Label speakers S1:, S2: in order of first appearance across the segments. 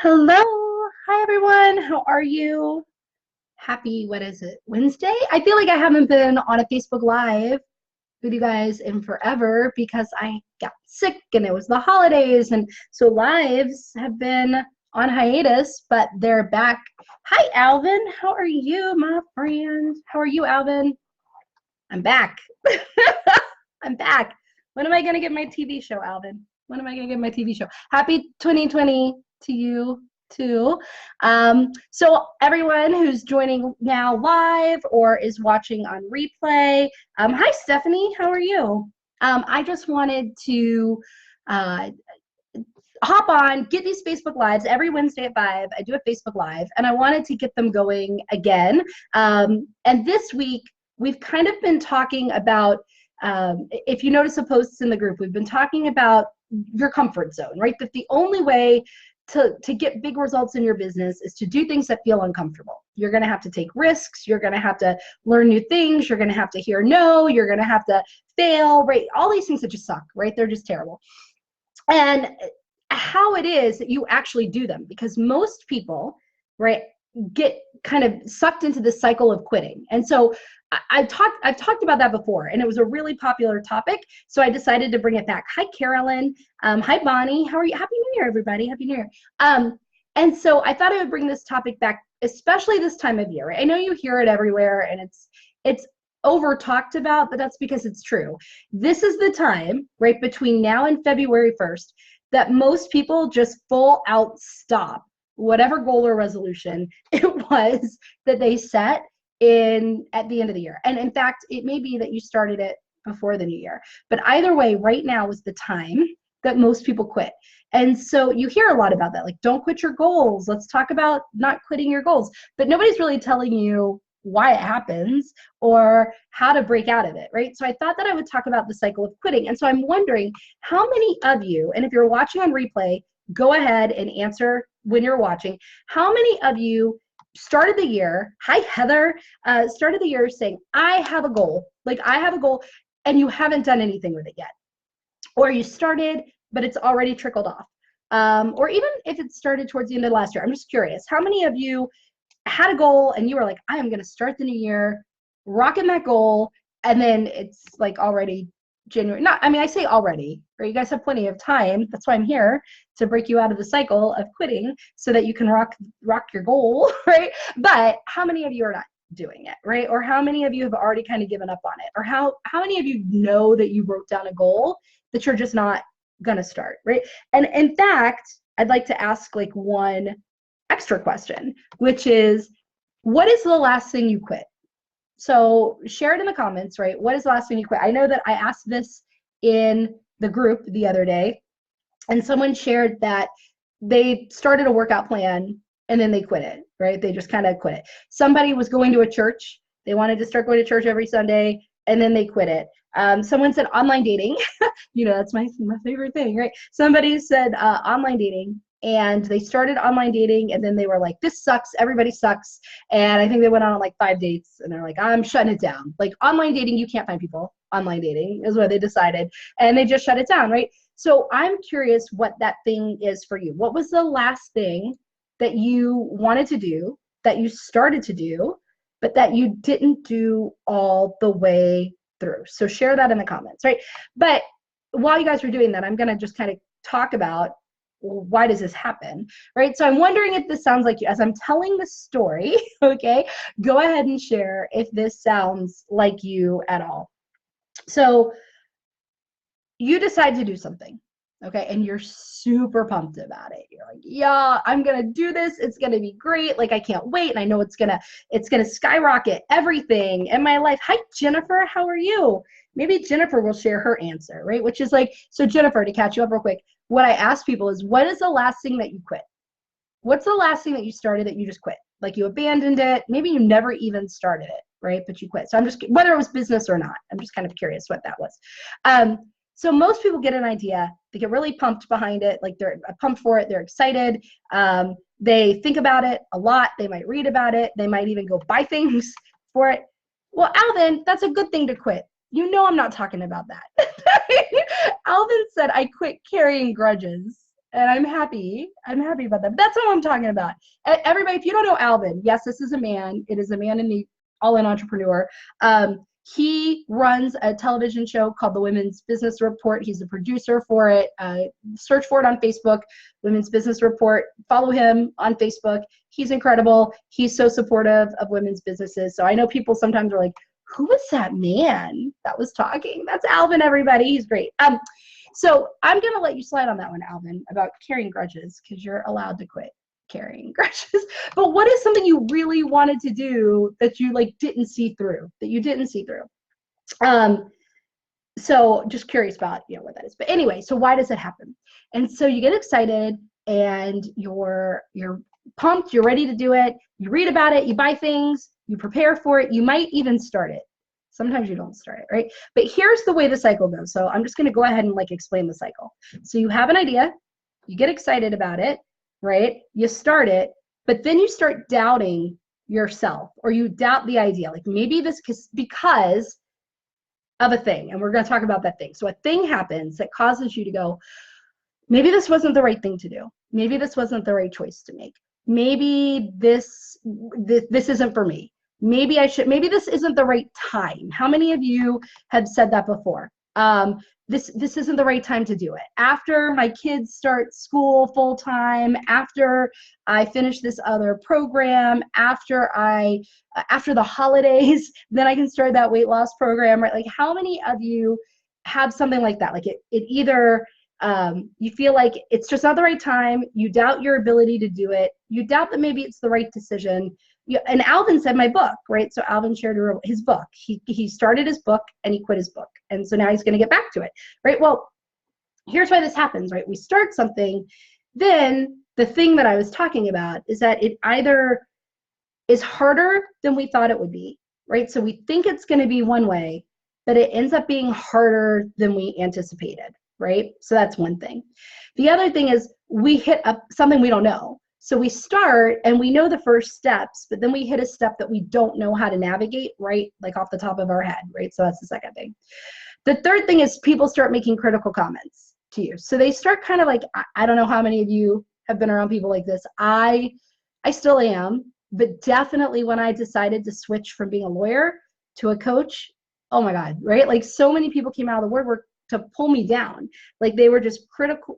S1: Hello. Hi, everyone. How are you? Happy, what is it, Wednesday? I feel like I haven't been on a Facebook Live with you guys in forever because I got sick and it was the holidays. And so lives have been on hiatus, but they're back. Hi, Alvin. How are you, my friend? How are you, Alvin? I'm back. I'm back. When am I going to get my TV show, Alvin? When am I going to get my TV show? Happy 2020 to you too. So everyone who's joining now live or is watching on replay, hi Stephanie, how are you? I just wanted to uh, hop on, get these Facebook Lives every Wednesday at 5. I do a Facebook Live, and I wanted to get them going again. And this week, we've kind of been talking about, if you notice the posts in the group, we've been talking about your comfort zone, right? That the only way to get big results in your business is to do things that feel uncomfortable. You're going to have to take risks. You're going to have to learn new things. You're going to have to hear no. You're going to have to fail, right? All these things that just suck, right? They're just terrible. And how it is that you actually do them, because most people, right, get kind of sucked into this cycle of quitting. And so I've talked about that before, and it was a really popular topic, so I decided to bring it back. Hi, Carolyn. Hi, Bonnie. How are you? Happy New Year, everybody. Happy New Year. And so I thought I would bring this topic back, especially this time of year. Right? I know you hear it everywhere, and it's over talked about, but that's because it's true. This is the time, right, between now and February 1st, that most people just full out stop whatever goal or resolution it was that they set at the end of the year. And in fact, it may be that you started it before the new year. But either way, right now is the time that most people quit. And so you hear a lot about that, like, don't quit your goals. Let's talk about not quitting your goals. But nobody's really telling you why it happens or how to break out of it, right? So I thought that I would talk about the cycle of quitting. And so I'm wondering how many of you, and if you're watching on replay, go ahead and answer when you're watching, how many of you started the year, hi Heather, started the year saying, I have a goal, and you haven't done anything with it yet. Or you started, but it's already trickled off. Or even if it started towards the end of last year, I'm just curious, how many of you had a goal and you were like, I am going to start the new year rocking that goal, and then it's like already January. Not, I mean, I say already, right? You guys have plenty of time. That's why I'm here, to break you out of the cycle of quitting so that you can rock your goal, right? But how many of you are not doing it, right? Or how many of you have already kind of given up on it? Or how many of you know that you wrote down a goal that you're just not gonna start, right? And in fact, I'd like to ask like one extra question, which is, what is the last thing you quit? So share it in the comments, right? What is the last thing you quit? I know that I asked this in the group the other day, and someone shared that they started a workout plan and then they quit it, right? They just kind of quit it. Somebody was going to a church. They wanted to start going to church every Sunday, and then they quit it. Someone said online dating. That's my favorite thing, right? Somebody said online dating, and they started online dating, and then they were like, this sucks, everybody sucks. And I think they went on like 5 dates, and they're like, I'm shutting it down. Like, online dating, you can't find people. Online dating is what they decided, and they just shut it down, right? So I'm curious what that thing is for you. What was the last thing that you wanted to do, that you started to do, but that you didn't do all the way through? So share that in the comments, right? But while you guys are doing that, I'm going to just kind of talk about, why does this happen, right? So I'm wondering if this sounds like you. As I'm telling the story, okay, go ahead and share if this sounds like you at all. So you decide to do something, okay, and you're super pumped about it. You're like, yeah, I'm gonna do this, it's gonna be great, like I can't wait, and I know it's gonna skyrocket everything in my life. Hi Jennifer, how are you? Maybe Jennifer will share her answer, right? Which is like, so Jennifer, to catch you up real quick, what I ask people is, what is the last thing that you quit? What's the last thing that you started that you just quit? Like, you abandoned it, maybe you never even started it, right? But you quit. So I'm just, whether it was business or not, I'm just kind of curious what that was. So most people get an idea, they get really pumped behind it, like they're pumped for it, they're excited, they think about it a lot, they might read about it, they might even go buy things for it. Well, Alvin, that's a good thing to quit. You know I'm not talking about that. Alvin said, I quit carrying grudges. and I'm happy. I'm happy about that. But that's what I'm talking about. Everybody, if you don't know Alvin, yes, this is a man. It is a man in the all-in entrepreneur. He runs a television show called The Women's Business Report. He's a producer for it. Search for it on Facebook, Women's Business Report. Follow him on Facebook. He's incredible. He's so supportive of women's businesses. So I know people sometimes are like, who was that man that was talking? That's Alvin, everybody. He's great. So I'm going to let you slide on that one, Alvin, about carrying grudges, because you're allowed to quit carrying grudges. But what is something you really wanted to do that you didn't see through, So just curious about, what that is. But anyway, so why does it happen? And so you get excited and you're pumped, you're ready to do it. You read about it, you buy things, you prepare for it, you might even start it. Sometimes you don't start it, right? But here's the way the cycle goes. So I'm just going to go ahead and explain the cycle. So you have an idea, you get excited about it, right? You start it, but then you start doubting yourself, or you doubt the idea. Maybe this because of a thing, and we're going to talk about that thing. So a thing happens that causes you to go, maybe this wasn't the right thing to do. Maybe this wasn't the right choice to make. Maybe this isn't for me. Maybe this isn't the right time. How many of you have said that before? This isn't the right time to do it. After my kids start school full time, after I finish this other program, after the holidays, then I can start that weight loss program, right? How many of you have something like that? It either you feel like it's just not the right time, you doubt your ability to do it, you doubt that maybe it's the right decision. And Alvin said my book, right? So Alvin shared his book. He started his book and he quit his book. And so now he's going to get back to it, right? Well, here's why this happens, right? We start something, then the thing that I was talking about is that it either is harder than we thought it would be, right? So we think it's going to be one way, but it ends up being harder than we anticipated, right? So that's one thing. The other thing is we hit up something we don't know. So we start and we know the first steps, but then we hit a step that we don't know how to navigate, right? Off the top of our head, right? So that's the second thing. The third thing is people start making critical comments to you. So they start kind of I don't know how many of you have been around people like this. I still am, but definitely when I decided to switch from being a lawyer to a coach, oh my God, right? So many people came out of the woodwork to pull me down. They were just critical,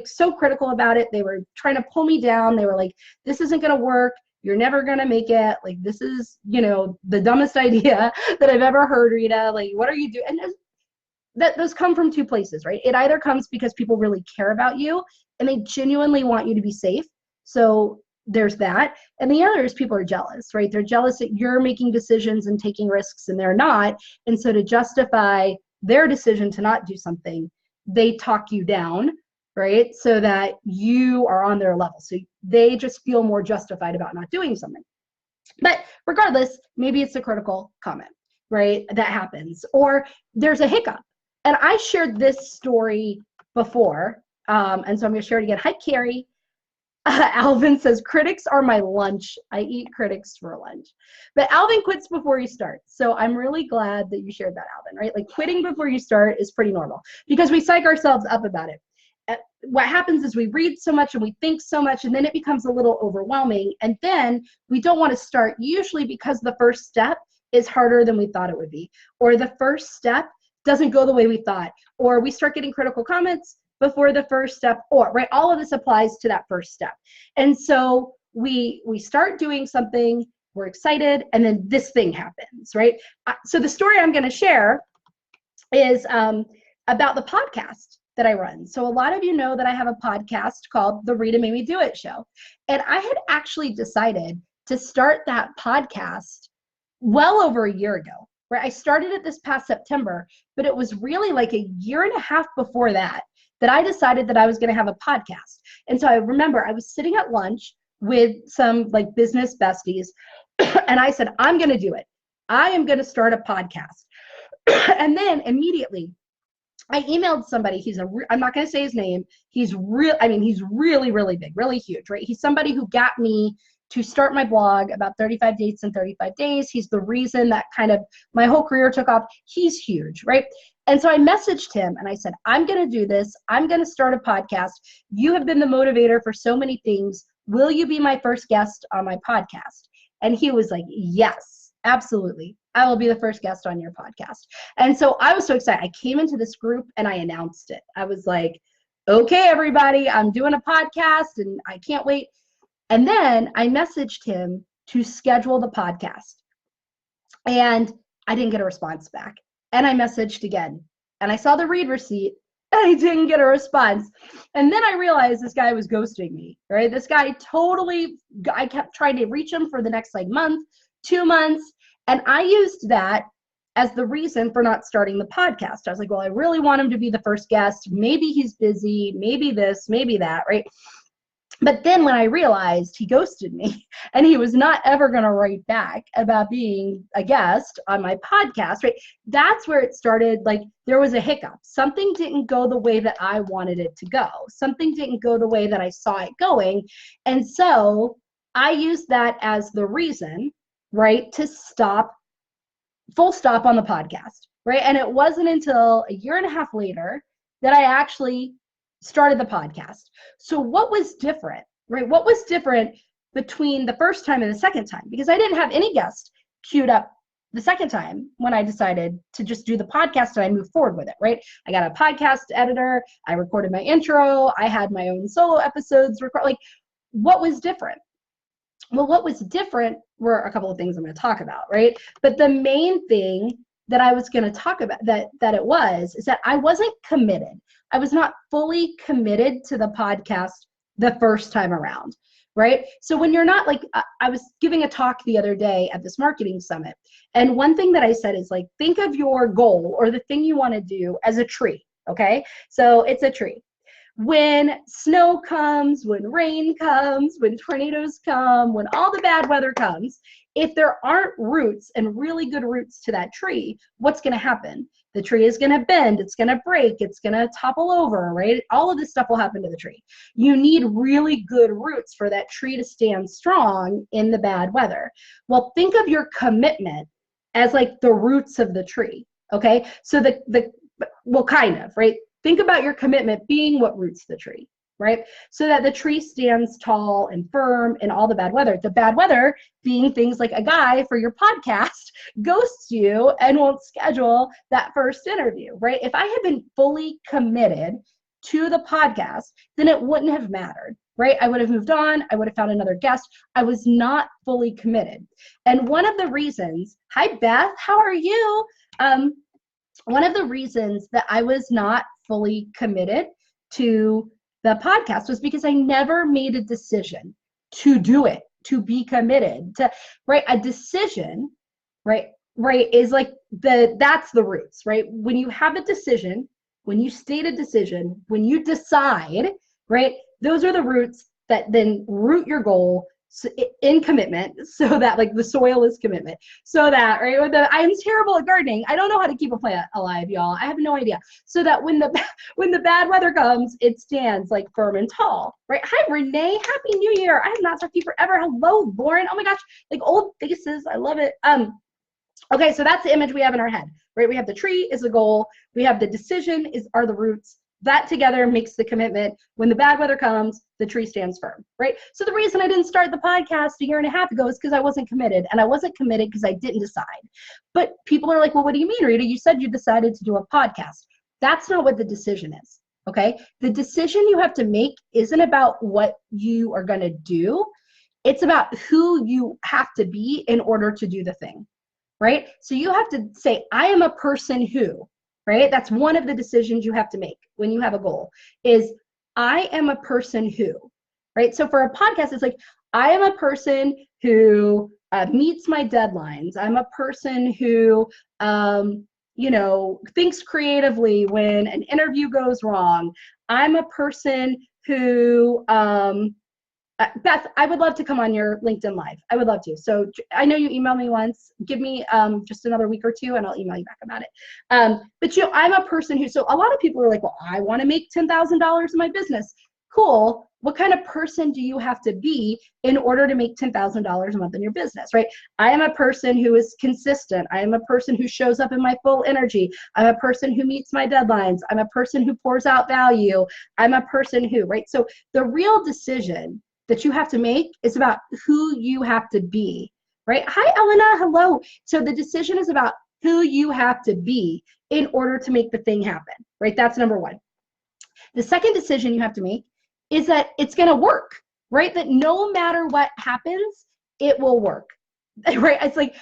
S1: so critical about it. They were trying to pull me down. They were like, this isn't going to work. You're never going to make it. This is, the dumbest idea that I've ever heard, Rita. What are you doing? And those come from two places, right? It either comes because people really care about you and they genuinely want you to be safe. So there's that. And the other is people are jealous, right? They're jealous that you're making decisions and taking risks and they're not. And so to justify their decision to not do something, they talk you down, right? So that you are on their level. So they just feel more justified about not doing something. But regardless, maybe it's a critical comment, right? That happens. Or there's a hiccup. And I shared this story before. And so I'm going to share it again. Hi, Carrie. Alvin says, critics are my lunch. I eat critics for lunch. But Alvin quits before he starts. So I'm really glad that you shared that, Alvin, right? Quitting before you start is pretty normal because we psych ourselves up about it. What happens is we read so much and we think so much, and then it becomes a little overwhelming. And then we don't want to start, usually because the first step is harder than we thought it would be, or the first step doesn't go the way we thought, or we start getting critical comments before the first step, or right, all of this applies to that first step. And so we start doing something, we're excited, and then this thing happens, right? So the story I'm going to share is about the podcast that I run. So a lot of you know that I have a podcast called The Rita Made Me Do It Show. And I had actually decided to start that podcast well over a year ago, right? I started it this past September, but it was really a year and a half before that I decided that I was going to have a podcast. And so I remember I was sitting at lunch with some business besties and I said, I'm going to do it. I am going to start a podcast. And then immediately I emailed somebody. I'm not going to say his name. He's really, really big, really huge, right? He's somebody who got me to start my blog about 35 dates in 35 days. He's the reason that kind of my whole career took off. He's huge, right? And so I messaged him and I said, I'm going to do this. I'm going to start a podcast. You have been the motivator for so many things. Will you be my first guest on my podcast? And he was like, yes, absolutely. I will be the first guest on your podcast. And so I was so excited. I came into this group and I announced it. I was like, okay, everybody, I'm doing a podcast and I can't wait. And then I messaged him to schedule the podcast. And I didn't get a response back. And I messaged again. And I saw the read receipt and I didn't get a response. And then I realized this guy was ghosting me, right? This guy totally, I kept trying to reach him for the next like month, 2 months. And I used that as the reason for not starting the podcast. I was like, well, I really want him to be the first guest. Maybe he's busy, maybe this, maybe that, right? But then when I realized he ghosted me and he was not ever going to write back about being a guest on my podcast, right? That's where it started. Like there was a hiccup. Something didn't go the way that I wanted it to go. Something didn't go the way that I saw it going. And so I used that as the reason, right, to stop, full stop on the podcast, right? And it wasn't until a year and a half later that I actually started the podcast. So what was different, right? What was different between the first time and the second time? Because I didn't have any guests queued up the second time when I decided to just do the podcast and I moved forward with it, right? I got a podcast editor. I recorded my intro. I had my own solo episodes. Like, what was different? Well, what was different were a couple of things I'm going to talk about, right? But the main thing that I was going to talk about that it was is that I wasn't committed. I was not fully committed to the podcast the first time around, right? So when you're not like, I was giving a talk the other day at this marketing summit. And one thing that I said is like, think of your goal or the thing you want to do as a tree, okay? So it's a tree. When snow comes, when rain comes, when tornadoes come, when all the bad weather comes, if there aren't roots and really good roots to that tree, what's going to happen? The tree is going to bend, it's going to break, it's going to topple over, right? All of this stuff will happen to the tree. You need really good roots for that tree to stand strong in the bad weather. Well, think of your commitment as like the roots of the tree, okay? So well, kind of, right? Think about your commitment being what roots the tree, right? So that the tree stands tall and firm in all the bad weather. The bad weather being things like a guy for your podcast ghosts you and won't schedule that first interview, right? If I had been fully committed to the podcast, then it wouldn't have mattered, right? I would have moved on. I would have found another guest. I was not fully committed. And one of the reasons, hi, Beth, how are you? One of the reasons that I was not fully committed to the podcast was because I never made a decision to do it, to be committed to, right? A decision, right, is like that's the roots, right? When you have a decision, when you state a decision, when you decide, right, those are the roots that then root your goal in commitment, so that like the soil is commitment, so that, right, I'm terrible at gardening. I don't know how to keep a plant alive, y'all. I have no idea. So that when the bad weather comes, it stands like firm and tall, right? Hi, Renee. Happy New Year. I have not talked to you forever. Hello, Lauren. Oh my gosh, like old faces. I love it. Okay, so that's the image we have in our head, right? We have the tree is the goal. We have the decision are the roots. That together makes the commitment. When the bad weather comes, the tree stands firm, right? So the reason I didn't start the podcast a year and a half ago is because I wasn't committed, and I wasn't committed because I didn't decide. But people are like, well, what do you mean, Rita? You said you decided to do a podcast. That's not what the decision is, okay? The decision you have to make isn't about what you are going to do. It's about who you have to be in order to do the thing, right? So you have to say, I am a person who, right? That's one of the decisions you have to make when you have a goal is I am a person who, right? So for a podcast, it's like, I am a person who meets my deadlines. I'm a person who, thinks creatively when an interview goes wrong. I'm a person who, Beth, I would love to come on your LinkedIn Live. I would love to. So I know you emailed me once. Give me just another week or two and I'll email you back about it. But I'm a person who, so a lot of people are like, well, I want to make $10,000 in my business. cool. What kind of person do you have to be in order to make $10,000 a month in your business, right? I am a person who is consistent. I am a person who shows up in my full energy. I'm a person who meets my deadlines. I'm a person who pours out value. I'm a person who, right? So the real decision that you have to make is about who you have to be, right? Hi, Elena. Hello. So the decision is about who you have to be in order to make the thing happen, right? That's number one. The second decision you have to make is that it's going to work, right? That no matter what happens, it will work, right? It's like,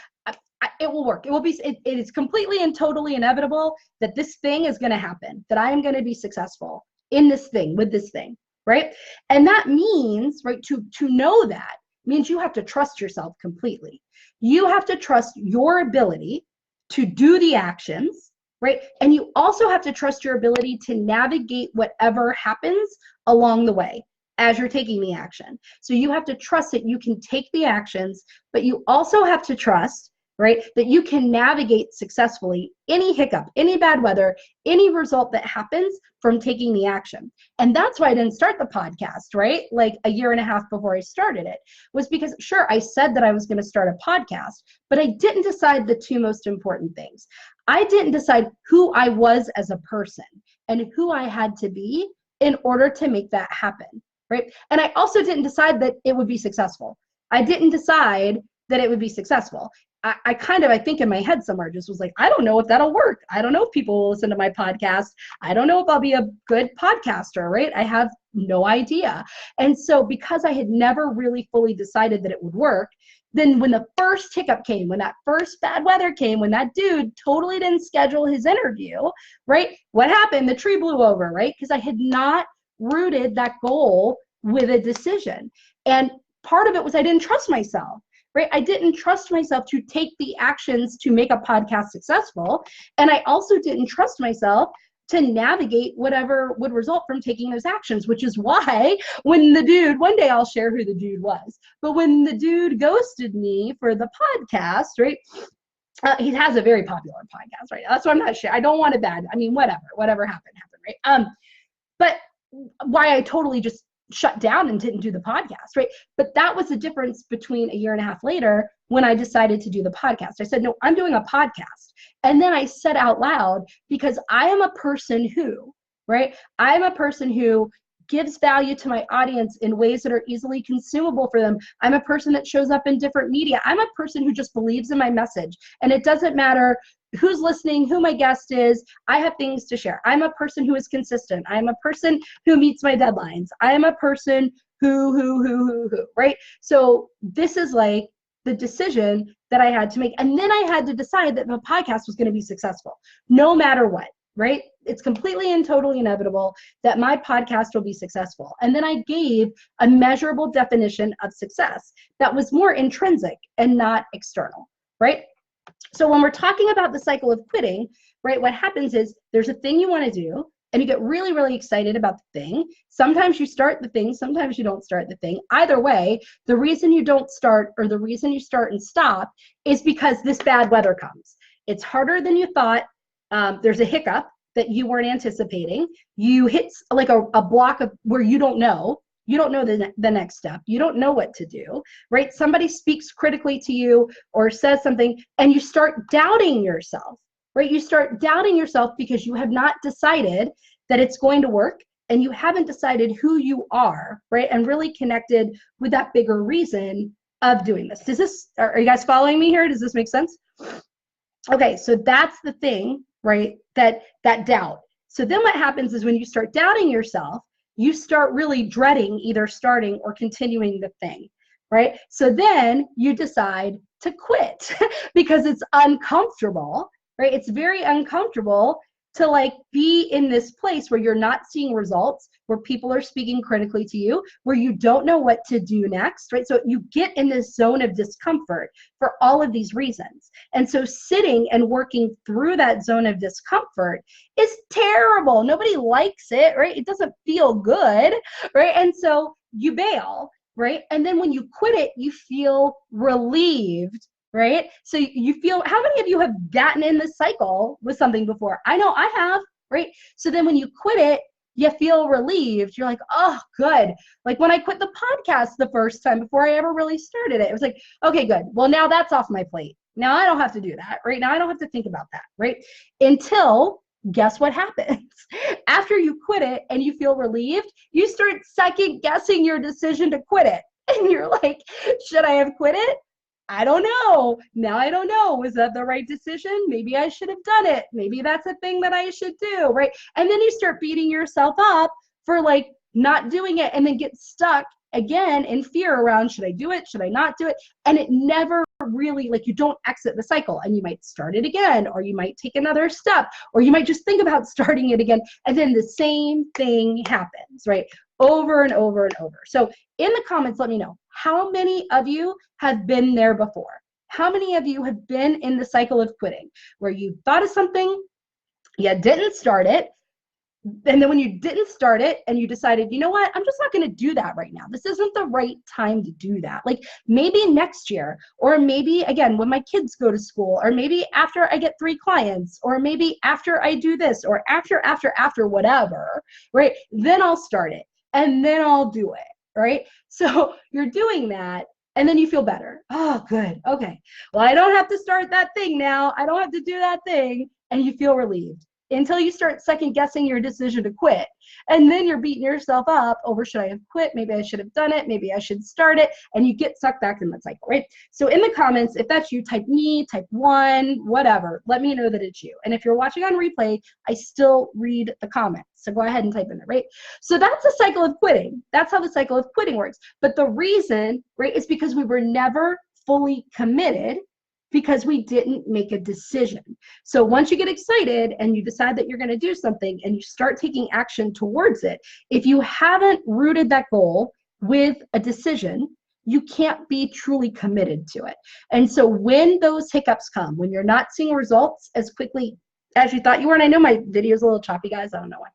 S1: it will work. It will be, it is completely and totally inevitable that this thing is going to happen, that I am going to be successful in this thing, with this thing, right? And that means, right, to know that means you have to trust yourself completely. You have to trust your ability to do the actions, right? And you also have to trust your ability to navigate whatever happens along the way as you're taking the action. So you have to trust that you can take the actions, but you also have to trust, right, that you can navigate successfully any hiccup, any bad weather, any result that happens from taking the action. And that's why I didn't start the podcast, right? Like a year and a half before I started it, was because, sure, I said that I was going to start a podcast, but I didn't decide the two most important things. I didn't decide who I was as a person and who I had to be in order to make that happen, right? And I also didn't decide that it would be successful. I didn't decide that it would be successful. I think in my head somewhere just was like, I don't know if that'll work. I don't know if people will listen to my podcast. I don't know if I'll be a good podcaster, right? I have no idea. And so because I had never really fully decided that it would work, then when the first hiccup came, when that first bad weather came, when that dude totally didn't schedule his interview, right? What happened? The tree blew over, right? Because I had not rooted that goal with a decision. And part of it was I didn't trust myself. Right? I didn't trust myself to take the actions to make a podcast successful. And I also didn't trust myself to navigate whatever would result from taking those actions, which is why when the dude, one day I'll share who the dude was, but when the dude ghosted me for the podcast, right? He has a very popular podcast, right? That's why I'm not sure. I don't want it bad. I mean, whatever happened, right? But why I totally just shut down and didn't do the podcast, right? But that was the difference between a year and a half later when I decided to do the podcast. I said, no, I'm doing a podcast. And then I said out loud, because I am a person who, right? I am a person who gives value to my audience in ways that are easily consumable for them. I'm a person that shows up in different media. I'm a person who just believes in my message. And it doesn't matter who's listening, who my guest is. I have things to share. I'm a person who is consistent. I'm a person who meets my deadlines. I am a person who, right? So this is like the decision that I had to make. And then I had to decide that the podcast was going to be successful, no matter what, right? It's completely and totally inevitable that my podcast will be successful. And then I gave a measurable definition of success that was more intrinsic and not external, right? So when we're talking about the cycle of quitting, right, what happens is there's a thing you want to do and you get really, really excited about the thing. Sometimes you start the thing, sometimes you don't start the thing. Either way, the reason you don't start or the reason you start and stop is because this bad weather comes. It's harder than you thought. There's a hiccup that you weren't anticipating. You hit like a block of where you don't know. You don't know the next step. You don't know what to do, right? Somebody speaks critically to you or says something and you start doubting yourself, right? You start doubting yourself because you have not decided that it's going to work and you haven't decided who you are, right? And really connected with that bigger reason of doing this. Are you guys following me here? Does this make sense? Okay, so that's the thing, right? That doubt. So then what happens is when you start doubting yourself, you start really dreading either starting or continuing the thing, right? So then you decide to quit because it's uncomfortable, right? It's very uncomfortable to like be in this place where you're not seeing results, where people are speaking critically to you, where you don't know what to do next, right? So you get in this zone of discomfort for all of these reasons. And so sitting and working through that zone of discomfort is terrible. Nobody likes it, right? It doesn't feel good, right? And so you bail, right? And then when you quit it, you feel relieved, right? So you feel, how many of you have gotten in this cycle with something before? I know I have, right? So then when you quit it, you feel relieved. You're like, oh, good. Like when I quit the podcast the first time before I ever really started it, it was like, okay, good. Well, now that's off my plate. Now I don't have to do that. Right now I don't have to think about that. Right. Until guess what happens? After you quit it and you feel relieved, you start second guessing your decision to quit it. And you're like, should I have quit it? I don't know. Now I don't know. Was that the right decision? Maybe I should have done it. Maybe that's a thing that I should do, right? And then you start beating yourself up for like not doing it and then get stuck again in fear around, should I do it? Should I not do it? And it never really, like, you don't exit the cycle, and you might start it again, or you might take another step, or you might just think about starting it again. And then the same thing happens, right? Over and over and over. So in the comments, let me know, how many of you have been there before? How many of you have been in the cycle of quitting where you thought of something, you didn't start it, and then when you didn't start it and you decided, you know what, I'm just not going to do that right now. This isn't the right time to do that. Like maybe next year, or maybe again, when my kids go to school, or maybe after I get 3 clients, or maybe after I do this, or after whatever, right? Then I'll start it and then I'll do it, right? So you're doing that. And then you feel better. Oh, good. Okay. Well, I don't have to start that thing now. I don't have to do that thing. And you feel relieved until you start second guessing your decision to quit. And then you're beating yourself up over, should I have quit? Maybe I should have done it. Maybe I should start it. And you get sucked back in that cycle, right? So in the comments, if that's you, type me, type 1, whatever. Let me know that it's you. And if you're watching on replay, I still read the comments. So go ahead and type in there, right? So that's the cycle of quitting. That's how the cycle of quitting works. But the reason, right, is because we were never fully committed, because we didn't make a decision. So once you get excited and you decide that you're going to do something and you start taking action towards it, if you haven't rooted that goal with a decision, you can't be truly committed to it. And so when those hiccups come, when you're not seeing results as quickly as you thought you were, and I know my video is a little choppy, guys, I don't know why.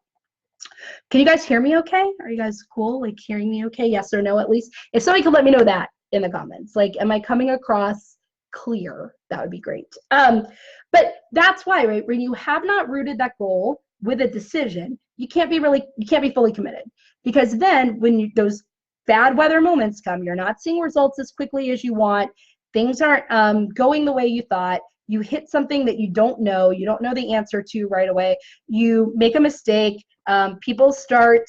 S1: Can you guys hear me okay? Are you guys cool, like hearing me okay? Yes or no, at least? If somebody could let me know that in the comments, like, am I coming across clear? That would be great. But that's why, right, when you have not rooted that goal with a decision, you can't be fully committed, because then when those bad weather moments come, you're not seeing results as quickly as you want, things aren't going the way you thought, you hit something that you don't know the answer to right away, you make a mistake, people start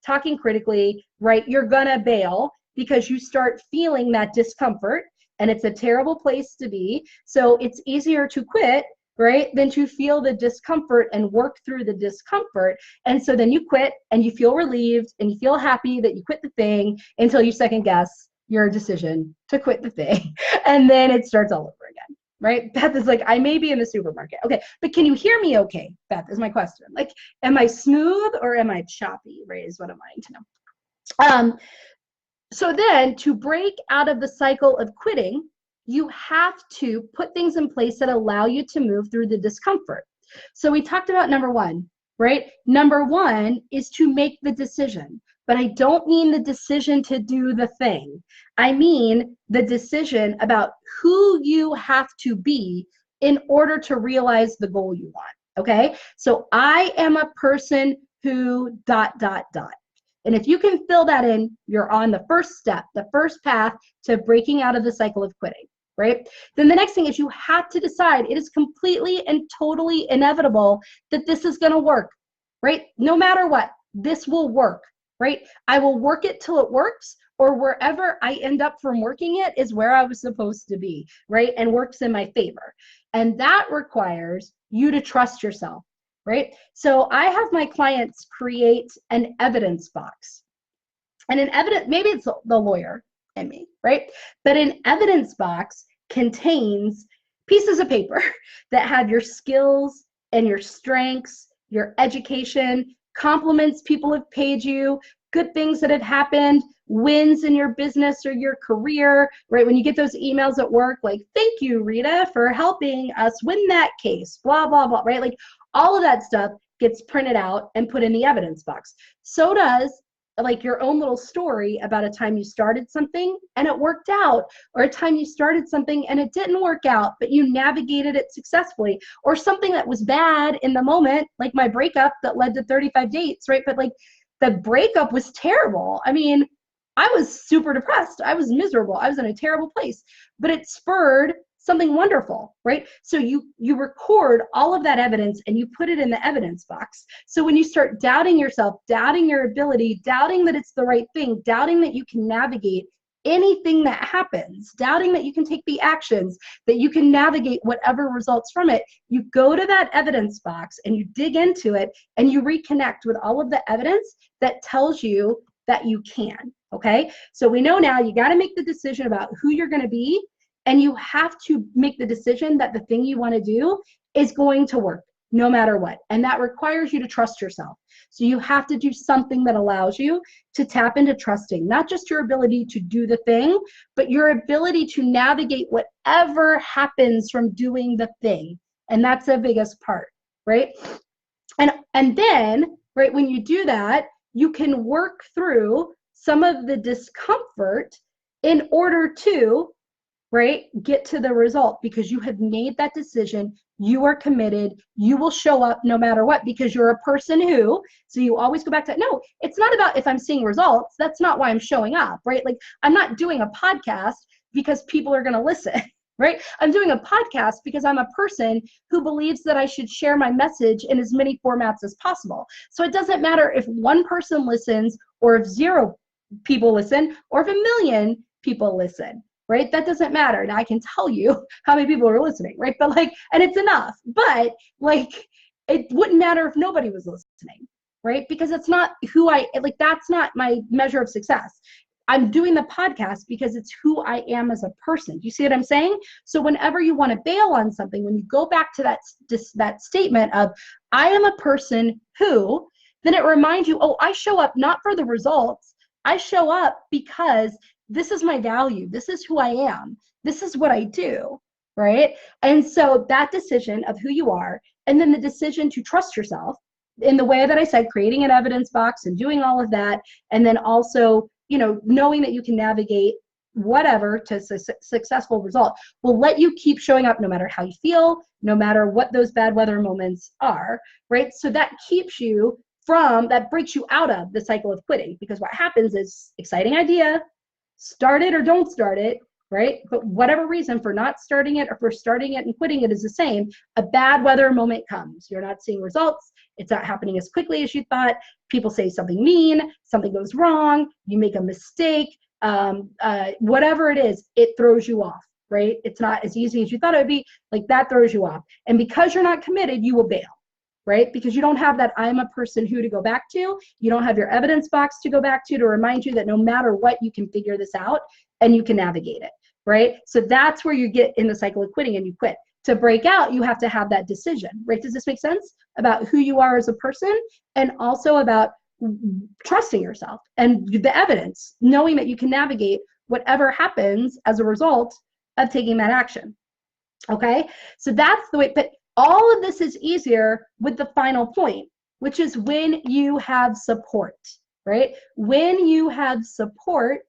S1: talking critically, right? You're gonna bail, because you start feeling that discomfort, and it's a terrible place to be. So it's easier to quit, right, than to feel the discomfort and work through the discomfort. And so then you quit and you feel relieved and you feel happy that you quit the thing, until you second guess your decision to quit the thing. And then it starts all over again, right? Beth is like, I may be in the supermarket. Okay, but can you hear me okay, Beth, is my question. Like, am I smooth or am I choppy, right, is what I'm wanting to know. So then, to break out of the cycle of quitting, you have to put things in place that allow you to move through the discomfort. So we talked about number 1, right? Number 1 is to make the decision. But I don't mean the decision to do the thing. I mean the decision about who you have to be in order to realize the goal you want, okay? So I am a person who ... And if you can fill that in, you're on the first step, the first path to breaking out of the cycle of quitting, right? Then the next thing is you have to decide it is completely and totally inevitable that this is going to work, right? No matter what, this will work, right? I will work it till it works, or wherever I end up from working it is where I was supposed to be, right? And works in my favor. And that requires you to trust yourself. Right? So I have my clients create an evidence box. And an evidence, maybe it's the lawyer and me, right? But an evidence box contains pieces of paper that have your skills and your strengths, your education, compliments people have paid you, good things that have happened, wins in your business or your career, right? When you get those emails at work, like, thank you, Rita, for helping us win that case, blah, blah, blah, right? Like, all of that stuff gets printed out and put in the evidence box. So does like your own little story about a time you started something and it worked out, or a time you started something and it didn't work out, but you navigated it successfully, or something that was bad in the moment, like my breakup that led to 35 dates, right? But like the breakup was terrible. I mean, I was super depressed. I was miserable. I was in a terrible place, but it spurred something wonderful, right? So you record all of that evidence and you put it in the evidence box. So when you start doubting yourself, doubting your ability, doubting that it's the right thing, doubting that you can navigate anything that happens, doubting that you can take the actions, that you can navigate whatever results from it, you go to that evidence box and you dig into it and you reconnect with all of the evidence that tells you that you can. Okay, so we know now you got to make the decision about who you're going to be, and you have to make the decision that the thing you want to do is going to work no matter what. And that requires you to trust yourself. So you have to do something that allows you to tap into trusting, not just your ability to do the thing, but your ability to navigate whatever happens from doing the thing. And that's the biggest part, right? And then, right, when you do that, you can work through some of the discomfort in order to, right, get to the result, because you have made that decision. You are committed. You will show up no matter what, because you're a person who, so you always go back to, no, it's not about if I'm seeing results. That's not why I'm showing up, right? Like, I'm not doing a podcast because people are going to listen, right? I'm doing a podcast because I'm a person who believes that I should share my message in as many formats as possible. So it doesn't matter if one person listens, or if 0 people listen, or if 1,000,000 people listen, right? That doesn't matter. Now I can tell you how many people are listening, right? But like, and it's enough, but like, it wouldn't matter if nobody was listening, right? Because it's not who like, that's not my measure of success. I'm doing the podcast because it's who I am as a person. Do you see what I'm saying? So whenever you want to bail on something, when you go back to that statement of, I am a person who, then it reminds you, oh, I show up not for the results. I show up because this is my value. This is who I am. This is what I do, right? And so that decision of who you are, and then the decision to trust yourself in the way that I said, creating an evidence box and doing all of that, and then also, you know, knowing that you can navigate whatever to successful result, will let you keep showing up no matter how you feel, no matter what those bad weather moments are, right? So that keeps you from, that breaks you out of the cycle of quitting, because what happens is, exciting idea, start it or don't start it, right? But whatever reason for not starting it or for starting it and quitting it is the same. A bad weather moment comes. You're not seeing results. It's not happening as quickly as you thought. People say something mean, something goes wrong, you make a mistake, whatever it is, it throws you off, right? It's not as easy as you thought it would be. Like, that throws you off. And because you're not committed, you will bail, right? Because you don't have that I'm a person who to go back to. You don't have your evidence box to go back to remind you that no matter what, you can figure this out and you can navigate it, right? So that's where you get in the cycle of quitting and you quit. To break out, you have to have that decision, right? Does this make sense? About who you are as a person, and also about trusting yourself and the evidence, knowing that you can navigate whatever happens as a result of taking that action. Okay, so that's the way. But all of this is easier with the final point, which is when you have support, right? When you have support,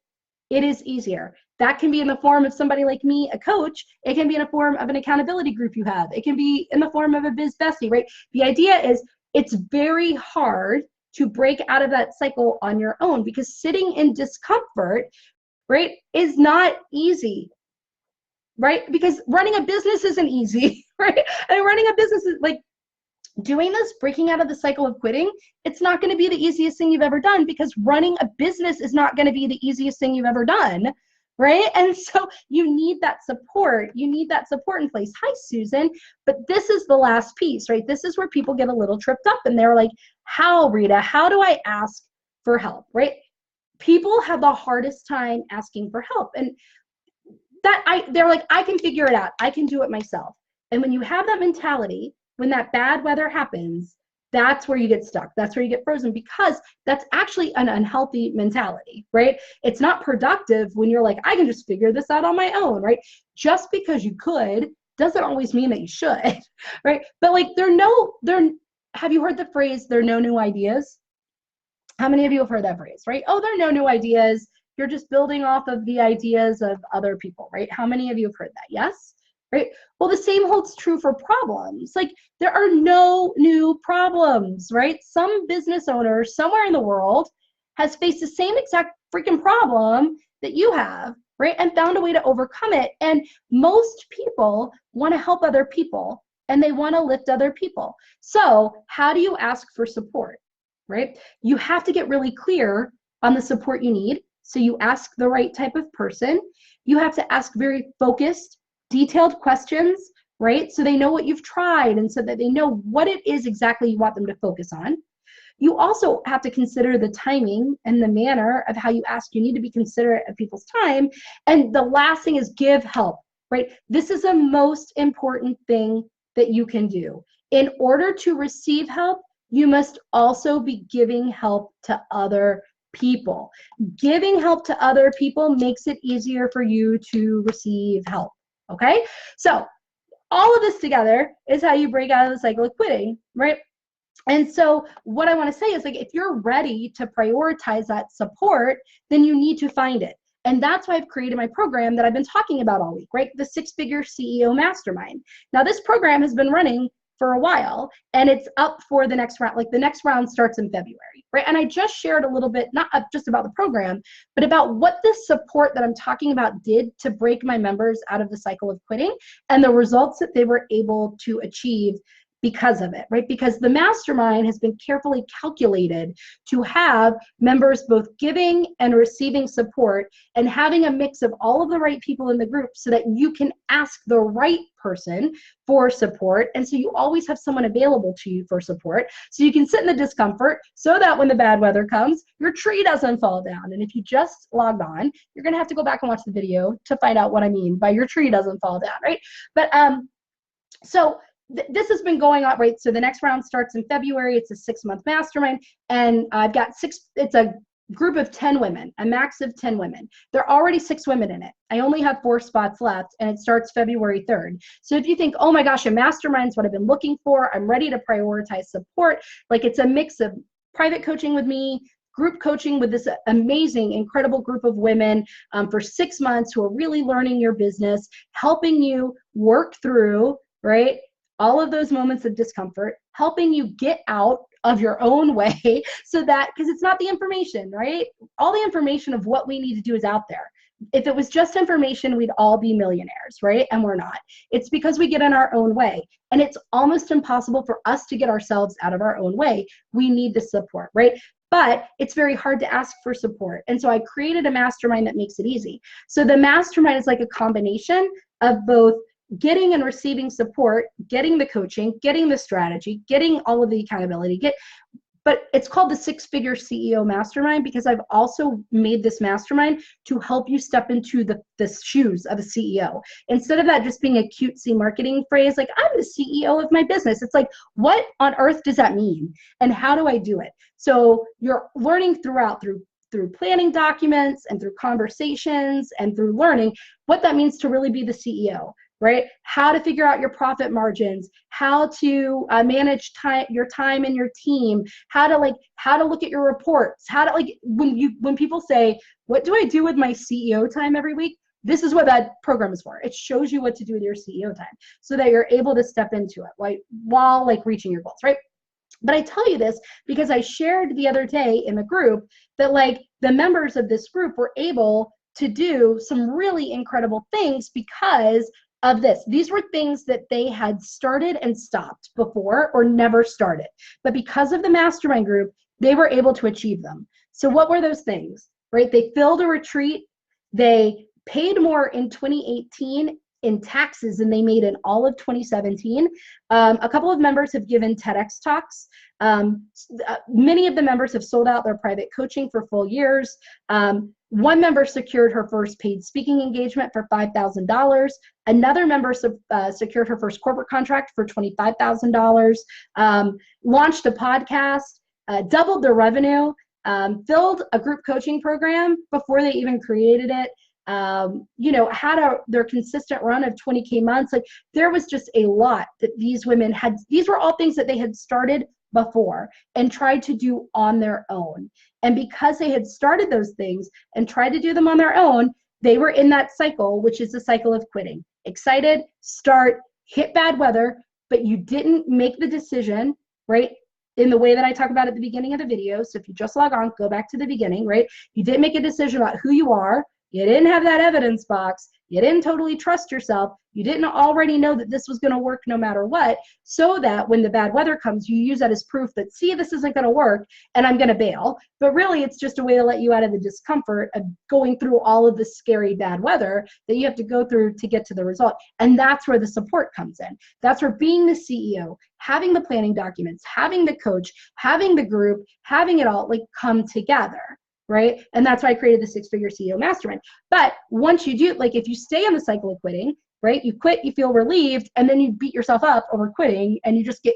S1: it is easier. That can be in the form of somebody like me, a coach. It can be in the form of an accountability group you have. It can be in the form of a biz bestie, right? The idea is, it's very hard to break out of that cycle on your own, because sitting in discomfort, right, is not easy, right? Because running a business isn't easy, right? And running a business is like, doing this, breaking out of the cycle of quitting, it's not going to be the easiest thing you've ever done, because running a business is not going to be the easiest thing you've ever done, right? And so you need that support. You need that support in place. Hi, Susan. But this is the last piece, right? This is where people get a little tripped up and they're like, how, Rita, how do I ask for help, right? People have the hardest time asking for help. And they're like, I can figure it out. I can do it myself. And when you have that mentality, when that bad weather happens, that's where you get stuck. That's where you get frozen, because that's actually an unhealthy mentality, right? It's not productive when you're like, I can just figure this out on my own, right? Just because you could doesn't always mean that you should, right? But like, have you heard the phrase, there are no new ideas? How many of you have heard that phrase, right? Oh, there are no new ideas. You're just building off of the ideas of other people, right? How many of you have heard that? Yes? Right? Well, the same holds true for problems. Like, there are no new problems, right? Some business owner somewhere in the world has faced the same exact freaking problem that you have, right? And found a way to overcome it. And most people want to help other people and they want to lift other people. So how do you ask for support, right? You have to get really clear on the support you need. So you ask the right type of person. You have to ask very focused, detailed questions, right? So they know what you've tried and so that they know what it is exactly you want them to focus on. You also have to consider the timing and the manner of how you ask. You need to be considerate of people's time. And the last thing is give help, right? This is the most important thing that you can do. In order to receive help, you must also be giving help to other people. Giving help to other people makes it easier for you to receive help, okay? So all of this together is how you break out of the cycle of quitting, right? And so what I want to say is, like, if you're ready to prioritize that support, then you need to find it. And that's why I've created my program that I've been talking about all week, right? The Six-Figure CEO Mastermind. Now, this program has been running for a while and it's up for the next round. Like, the next round starts in February, right? And I just shared a little bit, not just about the program, but about what this support that I'm talking about did to break my members out of the cycle of quitting and the results that they were able to achieve because of it, right? Because the mastermind has been carefully calculated to have members both giving and receiving support and having a mix of all of the right people in the group so that you can ask the right person for support. And so you always have someone available to you for support. So you can sit in the discomfort so that when the bad weather comes, your tree doesn't fall down. And if you just logged on, you're going to have to go back and watch the video to find out what I mean by your tree doesn't fall down, right? But so this has been going on, right? So the next round starts in February. It's a 6-month mastermind. And I've got it's a group of 10 women, a max of 10 women. There are already 6 women in it. I only have 4 spots left and it starts February 3rd. So if you think, oh my gosh, a mastermind is what I've been looking for, I'm ready to prioritize support. Like, it's a mix of private coaching with me, group coaching with this amazing, incredible group of women for 6 months who are really learning your business, helping you work through, right, all of those moments of discomfort, helping you get out of your own way so that, because it's not the information, right? All the information of what we need to do is out there. If it was just information, we'd all be millionaires, right? And we're not. It's because we get in our own way. And it's almost impossible for us to get ourselves out of our own way. We need the support, right? But it's very hard to ask for support. And so I created a mastermind that makes it easy. So the mastermind is like a combination of both getting and receiving support, getting the coaching, getting the strategy, getting all of the accountability, but it's called the Six-Figure CEO Mastermind because I've also made this mastermind to help you step into the shoes of a CEO. Instead of that just being a cutesy marketing phrase, like, I'm the CEO of my business. It's like, what on earth does that mean? And how do I do it? So you're learning through planning documents and through conversations and through learning what that means to really be the CEO. Right? How to figure out your profit margins, how to manage your time and your team, how to look at your reports, how to, like, when people say, what do I do with my CEO time every week? This is what that program is for. It shows you what to do with your CEO time so that you're able to step into it while reaching your goals, right? But I tell you this because I shared the other day in the group that, like, the members of this group were able to do some really incredible things because of this. These were things that they had started and stopped before or never started. But because of the mastermind group, they were able to achieve them. So what were those things, right? They filled a retreat. They paid more in 2018 in taxes than they made in all of 2017. A couple of members have given TEDx talks. Many of the members have sold out their private coaching for full years. One member secured her first paid speaking engagement for $5,000. Another member secured her first corporate contract for $25,000. Launched a podcast, doubled their revenue, filled a group coaching program before they even created it. Had their consistent run of 20K months. Like, there was just a lot that these women had. These were all things that they had started before and tried to do on their own. And because they had started those things and tried to do them on their own, they were in that cycle, which is the cycle of quitting. Excited, start, hit bad weather, but you didn't make the decision, right? In the way that I talk about at the beginning of the video. So if you just log on, go back to the beginning, right? You didn't make a decision about who you are. You didn't have that evidence box. You didn't totally trust yourself. You didn't already know that this was going to work no matter what, so that when the bad weather comes, you use that as proof that, see, this isn't going to work and I'm going to bail. But really, it's just a way to let you out of the discomfort of going through all of the scary bad weather that you have to go through to get to the result. And that's where the support comes in. That's where being the CEO, having the planning documents, having the coach, having the group, having it all like come together. Right? And that's why I created the Six-Figure CEO Mastermind. But once you do, like if you stay on the cycle of quitting, right? You quit, you feel relieved, and then you beat yourself up over quitting and you just get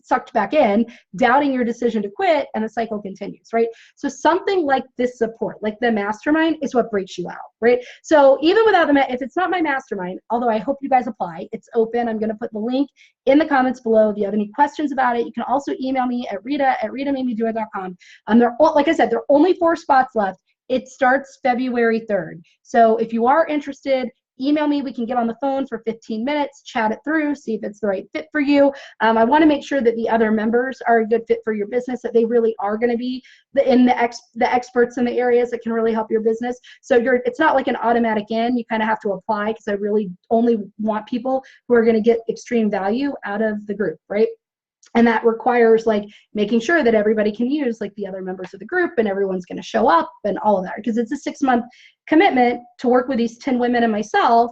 S1: sucked back in, doubting your decision to quit, and the cycle continues, right? So something like this support, like the mastermind, is what breaks you out, right? So even without if it's not my mastermind, although I hope you guys apply, it's open. I'm going to put the link in the comments below. If you have any questions about it, you can also email me at rita@ritamademedoit.com. Like I said, there are only 4 spots left. It starts February 3rd. So if you are interested, email me. We can get on the phone for 15 minutes, chat it through, see if it's the right fit for you. I want to make sure that the other members are a good fit for your business, that they really are going to be the experts in the areas that can really help your business. So it's not like an automatic in. You kind of have to apply, because I really only want people who are going to get extreme value out of the group, right? And that requires like making sure that everybody can use like the other members of the group and everyone's going to show up and all of that, because it's a 6-month commitment to work with these 10 women and myself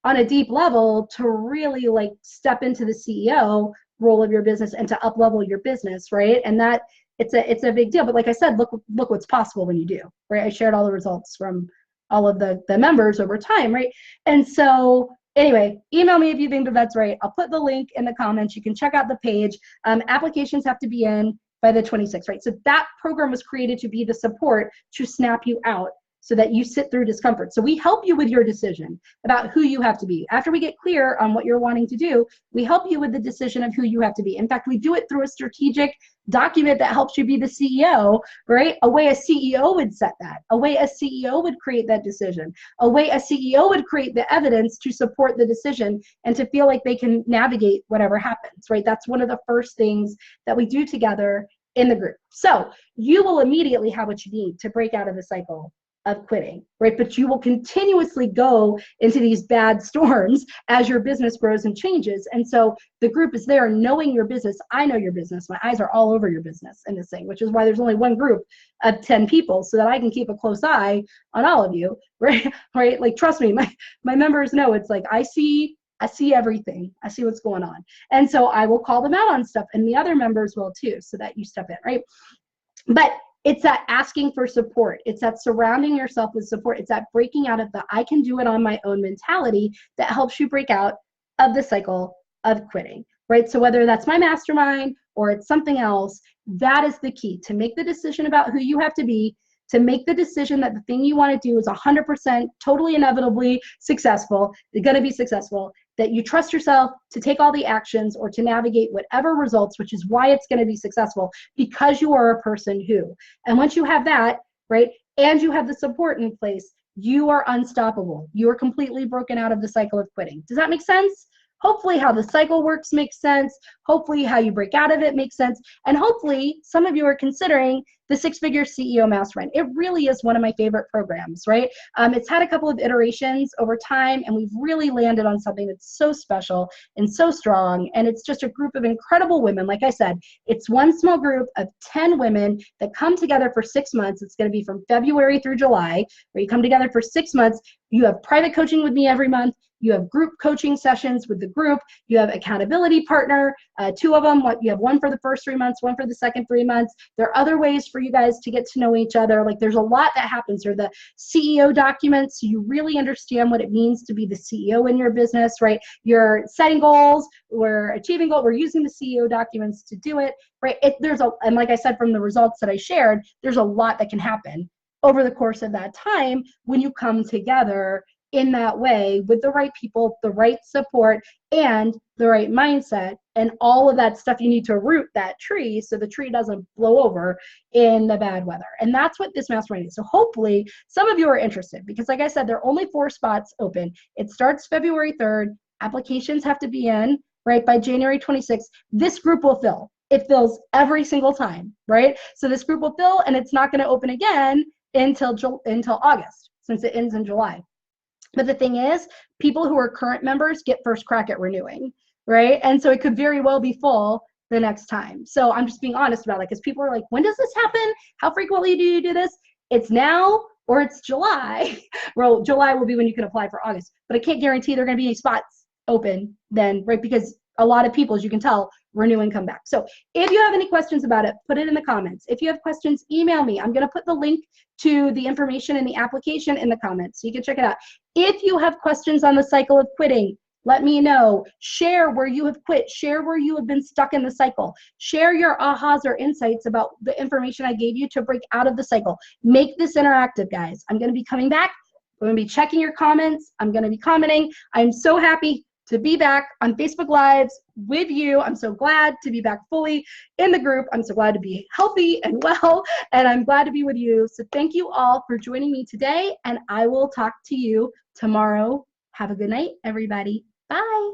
S1: on a deep level to really like step into the CEO role of your business and to up-level your business, right? And that it's a big deal. But like I said, look what's possible when you do, right? I shared all the results from all of the members over time, right? And so anyway, email me if you think that that's right. I'll put the link in the comments. You can check out the page. Applications have to be in by the 26th, right? So that program was created to be the support to snap you out so that you sit through discomfort. So we help you with your decision about who you have to be. After we get clear on what you're wanting to do, we help you with the decision of who you have to be. In fact, we do it through a strategic document that helps you be the CEO, right? A way a CEO would set that, a way a CEO would create that decision, a way a CEO would create the evidence to support the decision and to feel like they can navigate whatever happens, right? That's one of the first things that we do together in the group. So you will immediately have what you need to break out of the cycle of quitting, right? But you will continuously go into these bad storms as your business grows and changes. And so the group is there knowing your business. I know your business. My eyes are all over your business in this thing, which is why there's only one group of 10 people, so that I can keep a close eye on all of you, right? Right? Like, trust me, my members know it's like, I see everything. I see what's going on. And so I will call them out on stuff, and the other members will too, so that you step in, right? But it's that asking for support. It's that surrounding yourself with support. It's that breaking out of the I can do it on my own mentality that helps you break out of the cycle of quitting, right? So whether that's my mastermind or it's something else, that is the key, to make the decision about who you have to be, to make the decision that the thing you want to do is 100% totally inevitably successful, they're going to be successful, that you trust yourself to take all the actions or to navigate whatever results, which is why it's going to be successful, because you are a person who. And once you have that, right, and you have the support in place, you are unstoppable. You are completely broken out of the cycle of quitting. Does that make sense? Hopefully how the cycle works makes sense. Hopefully how you break out of it makes sense. And hopefully some of you are considering the Six-Figure CEO Mastermind. It really is one of my favorite programs, right? It's had a couple of iterations over time, and we've really landed on something that's so special and so strong. And it's just a group of incredible women. Like I said, it's one small group of 10 women that come together for 6 months. It's going to be from February through July, where you come together for 6 months. You have private coaching with me every month. You have group coaching sessions with the group. You have accountability partner, 2 of them. You have one for the first 3 months, one for the second 3 months. There are other ways for you guys to get to know each other. Like, there's a lot that happens. There are the CEO documents, so you really understand what it means to be the CEO in your business, right? You're setting goals, we're achieving goals, we're using the CEO documents to do it, right? And like I said, from the results that I shared, there's a lot that can happen over the course of that time when you come together in that way with the right people, the right support, and the right mindset and all of that stuff you need to root that tree so the tree doesn't blow over in the bad weather. And that's what this mastermind is. So hopefully some of you are interested, because like I said, there are only 4 spots open. It starts February 3rd. Applications have to be in, right, by January 26th. This group will fill. It fills every single time, right? So this group will fill, and it's not going to open again until August, since it ends in July. But the thing is, people who are current members get first crack at renewing, right? And so it could very well be full the next time. So I'm just being honest about it, because people are like, when does this happen? How frequently do you do this? It's now or it's July. Well, July will be when you can apply for August, but I can't guarantee there are going to be any spots open then, right? Because a lot of people, as you can tell, renew and come back. So if you have any questions about it, put it in the comments. If you have questions, email me. I'm going to put the link to the information in the application in the comments, so you can check it out. If you have questions on the cycle of quitting, let me know. Share where you have quit. Share where you have been stuck in the cycle. Share your ahas or insights about the information I gave you to break out of the cycle. Make this interactive, guys. I'm going to be coming back. I'm going to be checking your comments. I'm going to be commenting. I'm so happy to be back on Facebook Lives with you. I'm so glad to be back fully in the group. I'm so glad to be healthy and well, and I'm glad to be with you. So thank you all for joining me today, and I will talk to you tomorrow. Have a good night, everybody. Bye.